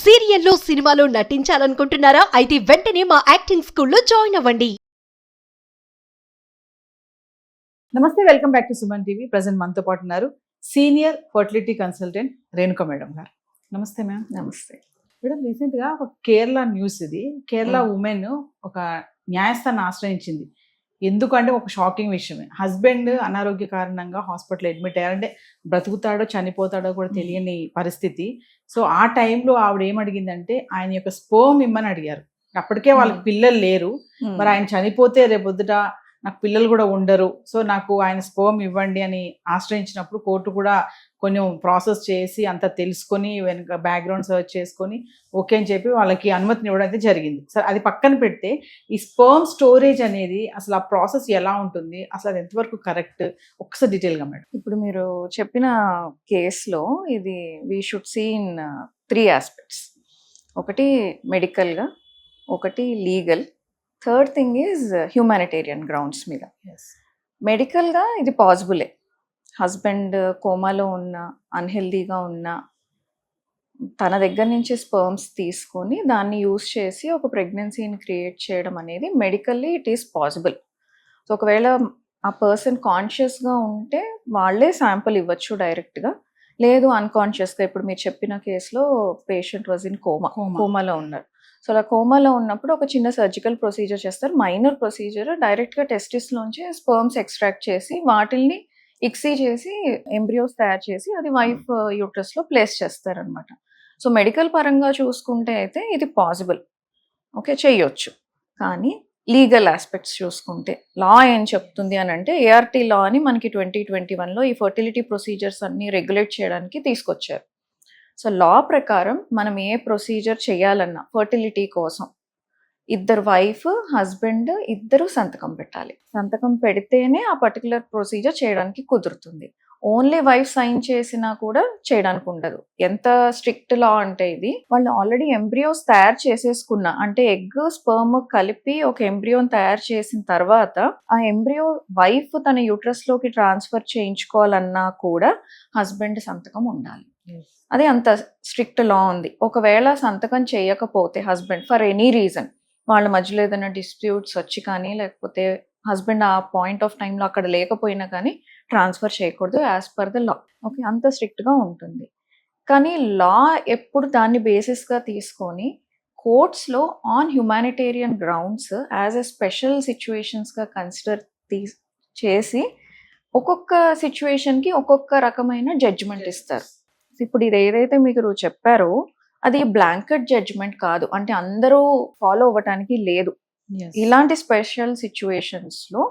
సీరియల్లో సినిమాలో నటించాలనుకుంటున్నారా? అయితే వెంటనే మా యాక్టింగ్ స్కూల్లో జాయిన్ అవ్వండి. నమస్తే, welcome back to Suman TV. Present మనతో పాటు ఉన్నారు senior fertility consultant Renuka madam గారు. నమస్తే మ్యామ్. నమస్తే మేడం, రీసెంట్గా ఒక కేరళ న్యూస్ ఇది. కేరళ ఉమెన్ ఒక న్యాయస్థానాన్ని ఆశ్రయించింది. ఎందుకంటే ఒక షాకింగ్ విషయమే. హస్బెండ్ అనారోగ్య కారణంగా హాస్పిటల్ అడ్మిట్ అయ్యారంటే బ్రతుకుతాడో చనిపోతాడో కూడా తెలియని పరిస్థితి. సో ఆ టైంలో ఆవిడ ఏమడిగిందంటే ఆయన యొక్క స్పోమ్ ఇమ్మని అడిగారు. అప్పటికే వాళ్ళకి పిల్లలు లేరు. మరి ఆయన చనిపోతే రేపొద్దుట నాకు పిల్లలు కూడా ఉండరు, సో నాకు ఆయన స్పోమ్ ఇవ్వండి అని ఆశ్రయించినప్పుడు కోర్టు కూడా కొంచెం ప్రాసెస్ చేసి అంతా తెలుసుకొని వెనక బ్యాక్గ్రౌండ్ సర్చ్ చేసుకొని ఓకే అని చెప్పి వాళ్ళకి అనుమతిని ఇవ్వడం అయితే జరిగింది. సరే, అది పక్కన పెడితే ఈ స్పర్మ్ స్టోరేజ్ అనేది అసలు ఆ ప్రాసెస్ ఎలా ఉంటుంది, అసలు అది ఎంతవరకు కరెక్ట్, ఒక్కసారి డీటెయిల్గా మేడం. ఇప్పుడు మీరు చెప్పిన కేసులో ఇది we should see in 3 aspects. ఒకటి మెడికల్గా, ఒకటి legal, third thing is humanitarian grounds మీద. మెడికల్గా ఇది పాసిబులే. హస్బెండ్ కోమాలో ఉన్న, అన్హెల్దీగా ఉన్న, తన దగ్గర నుంచి స్పర్మ్స్ తీసుకొని దాన్ని యూస్ చేసి ఒక ప్రెగ్నెన్సీని క్రియేట్ చేయడం అనేది medically it is possible. So ఒకవేళ ఆ పర్సన్ కాన్షియస్గా ఉంటే వాళ్ళే శాంపుల్ ఇవ్వచ్చు డైరెక్ట్గా. లేదు అన్కాన్షియస్గా, ఇప్పుడు మీరు చెప్పిన కేసులో పేషెంట్ వాజ్ ఇన్ కోమాలో ఉన్నారు. సో అలా కోమాలో ఉన్నప్పుడు ఒక చిన్న సర్జికల్ ప్రొసీజర్ చేస్తారు, మైనర్ ప్రొసీజర్. డైరెక్ట్గా టెస్టిస్లోంచి స్పర్మ్స్ ఎక్స్ట్రాక్ట్ చేసి వాటిల్ని ఇక్సీ చేసి ఎంబ్రియోస్ తయారు చేసి అది వైఫ్ యూట్రస్లో ప్లేస్ చేస్తారనమాట. సో మెడికల్ పరంగా చూసుకుంటే అయితే ఇది పాసిబుల్, ఓకే, చేయొచ్చు. కానీ లీగల్ ఆస్పెక్ట్స్ చూసుకుంటే లా ఏం చెప్తుంది అని అంటే, ఏఆర్టీ లా అని మనకి 2021లో ఈ ఫర్టిలిటీ ప్రొసీజర్స్ అన్ని రెగ్యులేట్ చేయడానికి తీసుకొచ్చారు. సో లా ప్రకారం మనం ఏ ప్రొసీజర్ చేయాలన్నా ఫర్టిలిటీ కోసం ఇద్దరు వైఫ్ హస్బెండ్ ఇద్దరు సంతకం పెట్టాలి. సంతకం పెడితేనే ఆ పర్టికులర్ ప్రొసీజర్ చేయడానికి కుదురుతుంది. ఓన్లీ వైఫ్ సైన్ చేసినా కూడా చేయడానికి ఉండదు. ఎంత స్ట్రిక్ట్ లా అంటే ఇది, వాళ్ళు ఆల్రెడీ ఎంబ్రియోస్ తయారు చేసేసుకున్న, అంటే ఎగ్ స్పర్మ్ కలిపి ఒక ఎంబ్రియోని తయారు చేసిన తర్వాత ఆ ఎంబ్రియో వైఫ్ తన యూట్రస్ లోకి ట్రాన్స్ఫర్ చేయించుకోవాలన్నా కూడా హస్బెండ్ సంతకం ఉండాలి. అది అంత స్ట్రిక్ట్ లా ఉంది. ఒకవేళ సంతకం చేయకపోతే హస్బెండ్ ఫర్ ఎనీ రీజన్, వాళ్ళ మధ్యలో ఏదైనా డిస్ప్యూట్స్ వచ్చి కానీ, లేకపోతే హస్బెండ్ ఆ పాయింట్ ఆఫ్ టైంలో అక్కడ లేకపోయినా కానీ ట్రాన్స్ఫర్ చేయకూడదు as per the law. Okay, అంత స్ట్రిక్ట్గా ఉంటుంది. కానీ లా ఎప్పుడు దాన్ని బేసిస్గా తీసుకొని కోర్ట్స్లో on humanitarian grounds as a special సిచ్యువేషన్స్గా కన్సిడర్ చేసి ఒక్కొక్క సిచ్యువేషన్కి ఒక్కొక్క రకమైన జడ్జిమెంట్ ఇస్తారు. ఇప్పుడు ఇది ఏదైతే మీరు చెప్పారో అది బ్లాంకెట్ జడ్జిమెంట్ కాదు, అంటే అందరూ ఫాలో అవ్వటానికి లేదు. ఇలాంటి స్పెషల్ సిచ్యువేషన్స్లో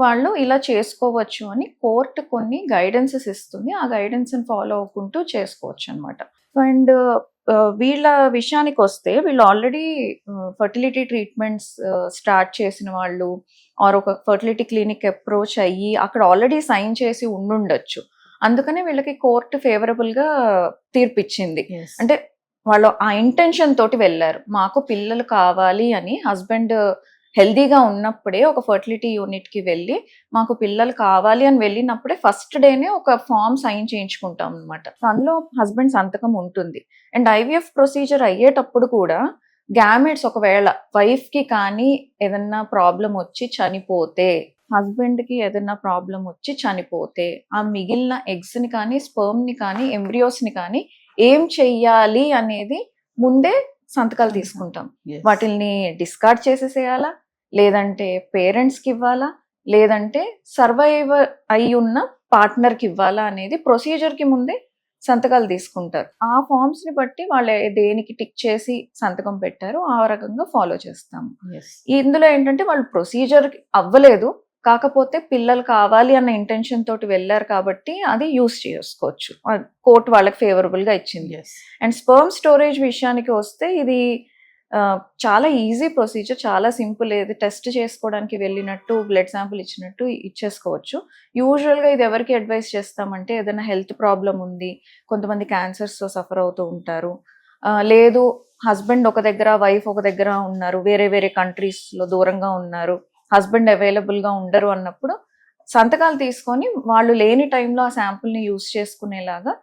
వాళ్ళు ఇలా చేసుకోవచ్చు అని కోర్టు కొన్ని గైడెన్సెస్ ఇస్తుంది. ఆ గైడెన్స్ని ఫాలో అవ్వకుంటూ చేసుకోవచ్చు అనమాట. అండ్ వీళ్ళ విషయానికి వస్తే, వీళ్ళు ఆల్రెడీ ఫర్టిలిటీ ట్రీట్మెంట్స్ స్టార్ట్ చేసిన వాళ్ళు ఆర్ ఒక ఫర్టిలిటీ క్లినిక్ అప్రోచ్ అయ్యి అక్కడ ఆల్రెడీ సైన్ చేసి ఉండుండొచ్చు. అందుకనే వీళ్ళకి కోర్టు ఫేవరబుల్గా తీర్పిచ్చింది. అంటే వాళ్ళు ఆ ఇంటెన్షన్ తోటి వెళ్ళారు, మాకు పిల్లలు కావాలి అని. హస్బెండ్ హెల్దీగా ఉన్నప్పుడే ఒక ఫర్టిలిటీ యూనిట్కి వెళ్ళి మాకు పిల్లలు కావాలి అని వెళ్ళినప్పుడే ఫస్ట్ డేనే ఒక ఫామ్ సైన్ చేయించుకుంటాం అనమాట. అందులో హస్బెండ్ సంతకం ఉంటుంది. అండ్ ఐవీఎఫ్ ప్రొసీజర్ అయ్యేటప్పుడు కూడా గ్యామెట్స్ ఒకవేళ వైఫ్కి కానీ ఏదన్నా ప్రాబ్లం వచ్చి చనిపోతే, హస్బెండ్కి ఏదైనా ప్రాబ్లం వచ్చి చనిపోతే, ఆ మిగిలిన ఎగ్స్ని కానీ స్పర్మ్ని కానీ ఎంబ్రియోస్ని కానీ ఏం చెయ్యాలి అనేది ముందే సంతకాలు తీసుకుంటాం. వాటిల్ని డిస్కార్డ్ చేసేసేయాలా, లేదంటే పేరెంట్స్కి ఇవ్వాలా, లేదంటే సర్వైవర్ అయి ఉన్న పార్ట్నర్కి ఇవ్వాలా అనేది ప్రొసీజర్కి ముందే సంతకాలు తీసుకుంటారు. ఆ ఫామ్స్ని బట్టి వాళ్ళు దేనికి టిక్ చేసి సంతకం పెట్టారో ఆ రకంగా ఫాలో చేస్తాము. ఇందులో ఏంటంటే వాళ్ళు ప్రొసీజర్ అవ్వలేదు, కాకపోతే పిల్లలు కావాలి అన్న ఇంటెన్షన్ తోటి వెళ్ళారు కాబట్టి అది యూస్ చేసుకోవచ్చు. కోర్టు వాళ్ళకి ఫేవరబుల్గా ఇచ్చింది. అండ్ స్పర్మ్ స్టోరేజ్ విషయానికి వస్తే ఇది చాలా ఈజీ ప్రొసీజర్, చాలా సింపుల్. ఇది టెస్ట్ చేసుకోవడానికి వెళ్ళినట్టు బ్లడ్ శాంపుల్ ఇచ్చినట్టు ఇచ్చేసుకోవచ్చు. యూజువల్గా ఇది ఎవరికి అడ్వైస్ చేస్తామంటే, ఏదైనా హెల్త్ ప్రాబ్లం ఉంది, కొంతమంది క్యాన్సర్స్తో సఫర్ అవుతూ ఉంటారు, లేదు హస్బెండ్ ఒక దగ్గర వైఫ్ ఒక దగ్గర ఉన్నారు, వేరే వేరే కంట్రీస్లో దూరంగా ఉన్నారు, హస్బెండ్ అవైలబుల్గా ఉండరు అన్నప్పుడు సంతకాలు తీసుకొని వాళ్ళు లేని టైంలో ఆ శాంపుల్ని యూస్ చేసుకునేలాగా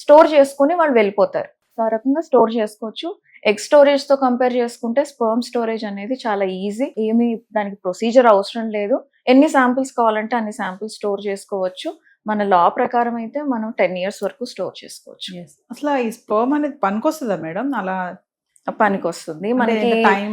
స్టోర్ చేసుకుని వాళ్ళు వెళ్ళిపోతారు. సో ఆ రకంగా స్టోర్ చేసుకోవచ్చు. ఎగ్ స్టోరేజ్ తో కంపేర్ చేసుకుంటే స్పర్మ్ స్టోరేజ్ అనేది చాలా ఈజీ. ఏమి దానికి ప్రొసీజర్ అవసరం లేదు. ఎన్ని శాంపిల్స్ కావాలంటే అన్ని శాంపిల్స్ స్టోర్ చేసుకోవచ్చు. మన లా ప్రకారం అయితే మనం 10 years వరకు స్టోర్ చేసుకోవచ్చు. అసలు ఈ స్పర్మ్ అనేది పనికొస్తుందా మేడం? అలా పనికి వస్తుంది. మనకి టైం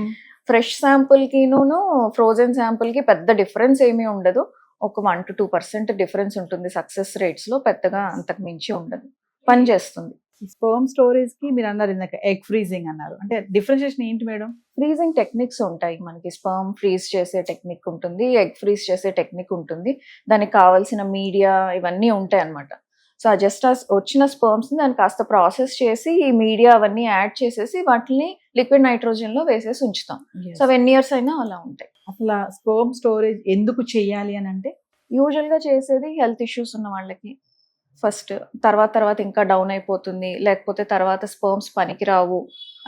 ఫ్రెష్ శాంపుల్ కిను ఫ్రోజన్ శాంపుల్ కి పెద్ద డిఫరెన్స్ ఏమీ ఉండదు. ఒక 1 to 2% డిఫరెన్స్ ఉంటుంది సక్సెస్ రేట్స్ లో. పెద్దగా అంతకు మించి ఉండదు. పని చేస్తుంది. స్పర్మ్ స్టోరేజ్ కి మీరు అన్నారు ఇందాక ఎగ్ ఫ్రీజింగ్ అన్నారు, అంటే డిఫరెన్షియేషన్ ఏంటి మేడం? ఫ్రీజింగ్ టెక్నిక్స్ ఉంటాయి మనకి. స్పర్మ్ ఫ్రీజ్ చేసే టెక్నిక్ ఉంటుంది, ఎగ్ ఫ్రీజ్ చేసే టెక్నిక్ ఉంటుంది. దానికి కావాల్సిన మీడియా ఇవన్నీ ఉంటాయి అన్నమాట. సో జస్ట్ వచ్చిన స్పర్మ్స్ ని దాన్ని కాస్త ప్రాసెస్ చేసి ఈ మీడియా అవన్నీ యాడ్ చేసేసి వాటిని లిక్విడ్ నైట్రోజన్ లో వేసేసి ఉంచుతాం. సో 10 years అయినా అలా ఉంటాయి. అసలు స్పర్మ్ స్టోరేజ్ ఎందుకు చేయాలి అని అంటే? యూజువల్ గా చేసేది హెల్త్ ఇష్యూస్ ఉన్న వాళ్ళకి ఫస్ట్. తర్వాత ఇంకా డౌన్ అయిపోతుంది, లేకపోతే తర్వాత స్పర్మ్స్ పనికిరావు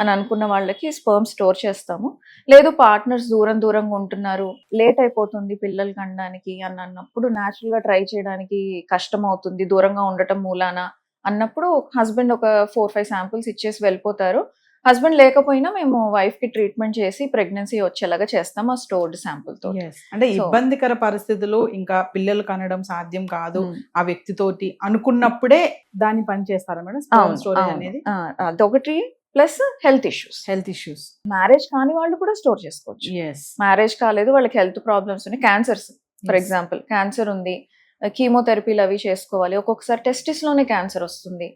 అని అనుకున్న వాళ్ళకి స్పర్మ్ స్టోర్ చేస్తాము. లేదు పార్ట్నర్స్ దూరంగా ఉంటున్నారు, లేట్ అయిపోతుంది పిల్లలు కనడానికి అని అన్నప్పుడు, న్యాచురల్ గా ట్రై చేయడానికి కష్టం అవుతుంది దూరంగా ఉండటం మూలాన అన్నప్పుడు హస్బెండ్ ఒక 4-5 శాంపిల్స్ ఇచ్చేసి వెళ్ళిపోతారు. హస్బెండ్ లేకపోయినా మేము వైఫ్ కి ట్రీట్మెంట్ చేసి ప్రెగ్నెన్సీ వచ్చేలాగా చేస్తాం ఆ స్టోర్డ్ శాంపుల్ తో. అంటే ఇబ్బందికర పరిస్థితుల్లో ఇంకా పిల్లలు కనడం సాధ్యం కాదు ఆ వ్యక్తితోటి అనుకున్నప్పుడే దాన్ని పని చేస్తారా మేడం స్పర్మ్ స్టోరేజ్ అనేది? అదొకటి. Plus health issues. మ్యారేజ్ కాని వాళ్ళు కూడా స్టోర్ చేసుకోవచ్చు. మ్యారేజ్ కాలేదు, వాళ్ళకి హెల్త్ ప్రాబ్లమ్స్ ఉన్నాయి, క్యాన్సర్స్ ఫర్ ఎగ్జాంపుల్ క్యాన్సర్ ఉంది, కీమోథెరపీలు అవి చేసుకోవాలి. ఒక్కొక్కసారి టెస్టిస్ లోనే క్యాన్సర్ వస్తుంది.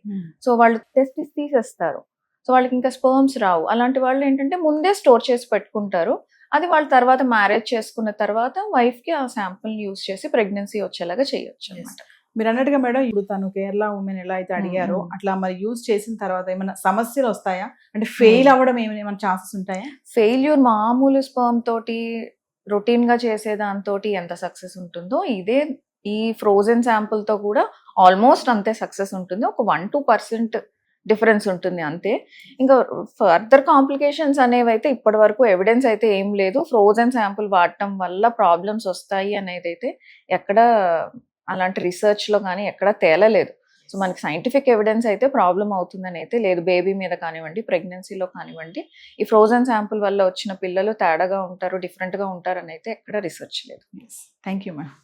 సో వాళ్ళు టెస్టిస్ తీసేస్తారు. సో వాళ్ళకి ఇంకా స్పర్మ్స్ రావు. అలాంటి వాళ్ళు ఏంటంటే ముందే స్టోర్ చేసి పెట్టుకుంటారు. అది వాళ్ళ తర్వాత మ్యారేజ్ చేసుకున్న తర్వాత వైఫ్ కి ఆ శాంపుల్ యూజ్ చేసి ప్రెగ్నెన్సీ వచ్చేలాగా చేయొచ్చు అన్నమాట. మీరు అన్నట్టుగా మేడం ఇప్పుడు తను కేరళ ఉమెన్ ఎలా అయితే అడిగారో అట్లా మరి యూజ్ చేసిన తర్వాత ఏమైనా సమస్యలు వస్తాయా? అంటే ఫెయిల్ అవ్వడం ఏమైనా ఛాన్సెస్ ఉంటాయా? ఫెయిల్యూర్ మామూలు స్పర్మ్ తోటి రొటీన్ గా చేసే దాంతోటి ఎంత సక్సెస్ ఉంటుందో ఇదే ఈ ఫ్రోజన్ శాంపుల్ తో కూడా ఆల్మోస్ట్ అంతే సక్సెస్ ఉంటుంది. ఒక 1-2% డిఫరెన్స్ ఉంటుంది అంతే. ఇంకా ఫర్దర్ కాంప్లికేషన్స్ అనేవి అయితే ఇప్పటి వరకు ఎవిడెన్స్ అయితే ఏం లేదు. ఫ్రోజన్ శాంపుల్ వాడటం వల్ల ప్రాబ్లమ్స్ వస్తాయి అనేది అయితే ఎక్కడ అలాంటి రీసెర్చ్ లో కానీ ఎక్కడ తేలలేదు. సో మనకి సైంటిఫిక్ ఎవిడెన్స్ అయితే ప్రాబ్లం అవుతుందని అయితే లేదు. బేబీ మీద కానివ్వండి, ప్రెగ్నెన్సీలో కానివ్వండి, ఈ ఫ్రోజన్ శాంపుల్ వల్ల వచ్చిన పిల్లలు తేడాగా ఉంటారు, డిఫరెంట్ గా ఉంటారు అని అయితే ఎక్కడ రీసెర్చ్ లేదు. Thank you ma'am.